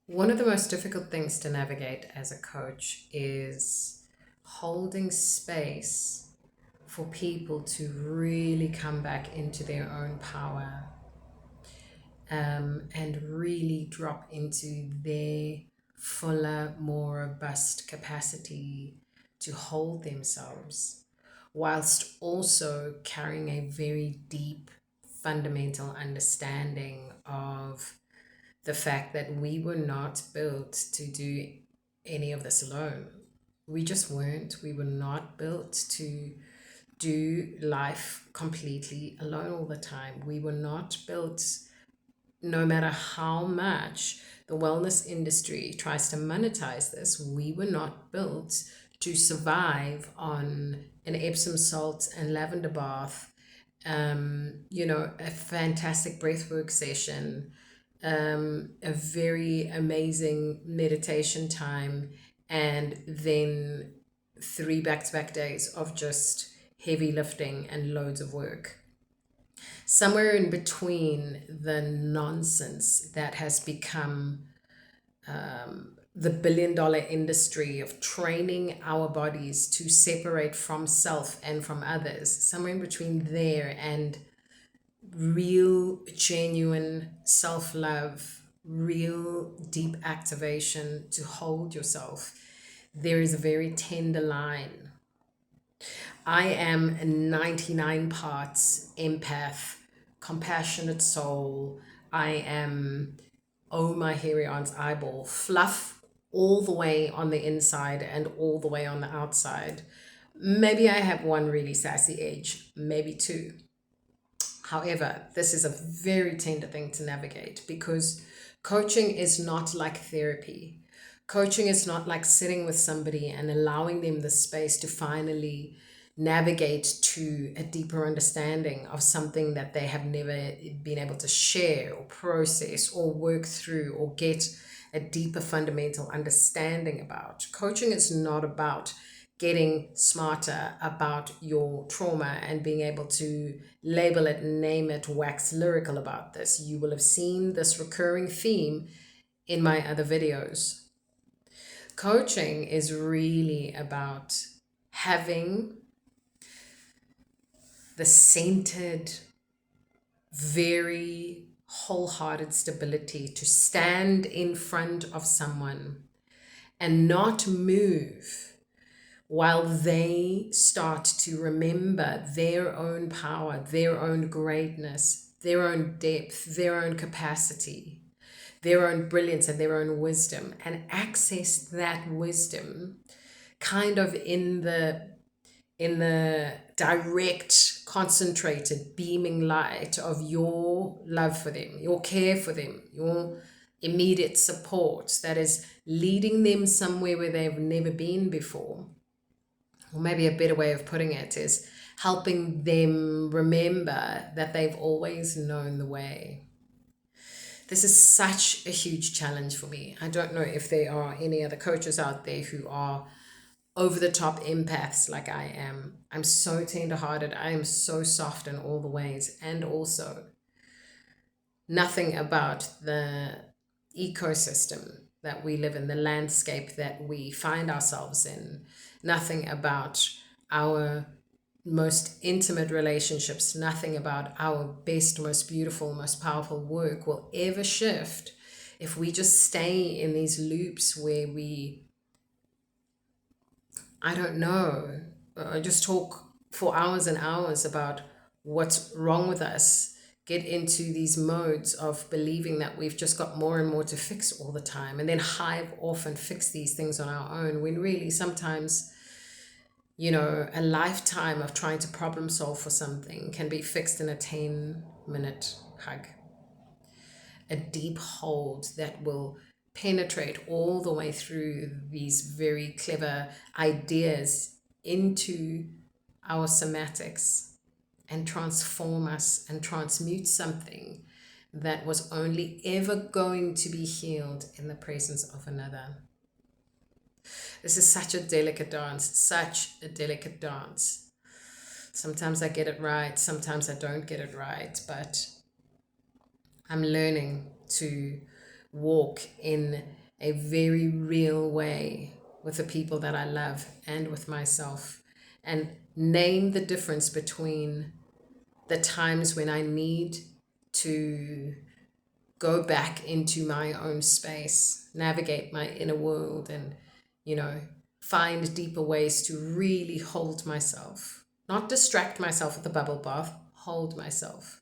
One of the most difficult things to navigate as a coach is holding space for people to really come back into their own power, and really drop into their fuller, more robust capacity to hold themselves, whilst also carrying a very deep, fundamental understanding of the fact that we were not built to do any of this alone. We just weren't. We were not built to do life completely alone all the time. We were not built, no matter how much the wellness industry tries to monetize this, we were not built to survive on an Epsom salt and lavender bath, a fantastic breathwork session, a very amazing meditation time, and then three back-to-back days of just heavy lifting and loads of work. Somewhere in between the nonsense that has become the billion-dollar industry of training our bodies to separate from self and from others, somewhere in between there and real, genuine self love, real deep activation to hold yourself, there is a very tender line. I am a 99 parts empath, compassionate soul. I am, oh my hairy aunt's eyeball, fluff all the way on the inside and all the way on the outside. Maybe I have one really sassy edge, maybe two. However, this is a very tender thing to navigate because coaching is not like therapy. Coaching is not like sitting with somebody and allowing them the space to finally navigate to a deeper understanding of something that they have never been able to share or process or work through or get a deeper fundamental understanding about. Coaching is not about getting smarter about your trauma and being able to label it, name it, wax lyrical about this. You will have seen this recurring theme in my other videos. Coaching is really about having the centered, very wholehearted stability to stand in front of someone and not move while they start to remember their own power, their own greatness, their own depth, their own capacity, their own brilliance, and their own wisdom, and access that wisdom kind of in the direct, concentrated, beaming light of your love for them, your care for them, your immediate support that is leading them somewhere where they've never been before. Or maybe a better way of putting it is helping them remember that they've always known the way. This is such a huge challenge for me. I don't know if there are any other coaches out there who are over the top empaths like I am. I'm so tender-hearted. I am so soft in all the ways. And also, nothing about the ecosystem that we live in, the landscape that we find ourselves in, nothing about our most intimate relationships, nothing about our best, most beautiful, most powerful work will ever shift if we just stay in these loops where we, I don't know, just talk for hours and hours about what's wrong with us, get into these modes of believing that we've just got more and more to fix all the time, and then hive off and fix these things on our own, when really sometimes, a lifetime of trying to problem solve for something can be fixed in a 10-minute hug. A deep hold that will penetrate all the way through these very clever ideas into our somatics and transform us and transmute something that was only ever going to be healed in the presence of another. This is such a delicate dance, such a delicate dance. Sometimes I get it right, sometimes I don't get it right, but I'm learning to walk in a very real way with the people that I love and with myself, and name the difference between the times when I need to go back into my own space, navigate my inner world, and, you know, find deeper ways to really hold myself, not distract myself with a bubble bath, hold myself.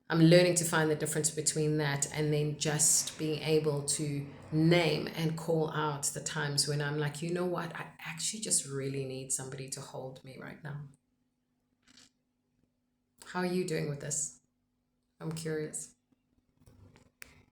I'm learning to find the difference between that and then just being able to name and call out the times when I'm like, you know what, I actually just really need somebody to hold me right now. How are you doing with this? I'm curious.